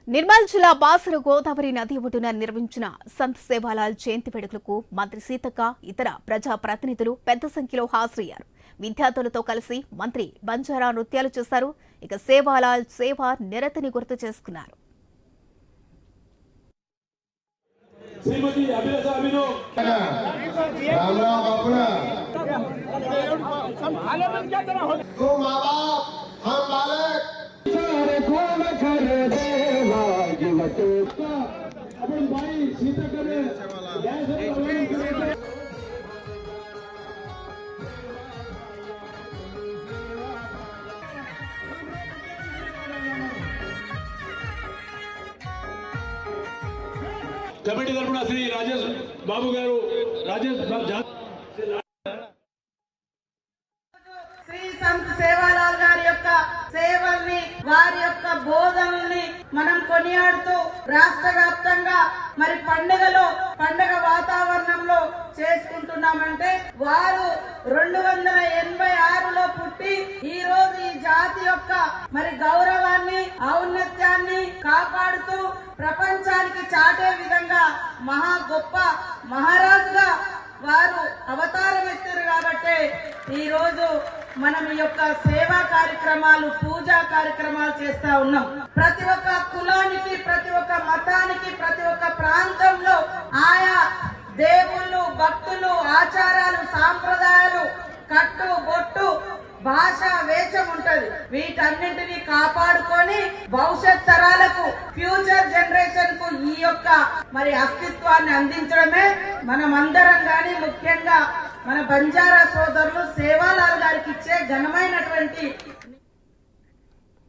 నిర్మల్ జిల్లా బాసర గోదావరి నది ఒడ్డున నిర్వహించిన సంత్ సేవాలాల్ జయంతి వేడుకలకు మంత్రి సీతక్క ఇతర ప్రజా ప్రతినిధులు పెద్ద సంఖ్యలో హాజరయ్యారు. విద్యార్థులతో కలిసి మంత్రి బంజారా నృత్యాలు చేశారు. ఇక సేవాలాల్ సేవ నిరతిని గుర్తు చేసుకున్నారు. కమిటీ తరపున శ్రీ రాజేష్ బాబు గారు శ్రీ సంత్ సేవాలాల్ గారి యొక్క సేవల్ని వారి యొక్క బోధనల్ని మనం కొనియాడుతూ రాష్ట్ర వ్యాప్తంగా మరి పండుగ వాతావరణంలో చేసుకుంటున్నామంటే వారు 286లో పుట్టి ఈ రోజు ఈ జాతి యొక్క మరి గౌరవాన్ని ఔన్నత్యాన్ని కాపాడుతూ ప్రపంచానికి చాటే విధంగా మహా గొప్ప మహారాజుగా వారు అవతారం ఎత్తారు. కాబట్టి ఈ రోజు మనం ఈ యొక్క సేవా కార్యక్రమాలు పూజా కార్యక్రమాలు చేస్తా ఉన్నాం. ప్రతి ఒక్క కులానికి ప్రతి ఒక్క మతానికి ప్రతి ఒక్క ప్రాంతంలో ఆయా దేవుళ్ళు భక్తులు ఆచారాలు సాంప్రదాయాలు కట్టు బొట్టు భాష వేషం ఉంటది. వీటన్నింటినీ కాపాడుకొని భవిష్యత్ తరాలకు ఫ్యూచర్ జనరేషన్ కు ఈ యొక్క మరి అస్తిత్వాన్ని అందించడమే మనమందరం గాని ముఖ్యంగా మన బంజారా సోదరులు సేవాలాల్ గారికి ఇచ్చే ఘనమైనటువంటి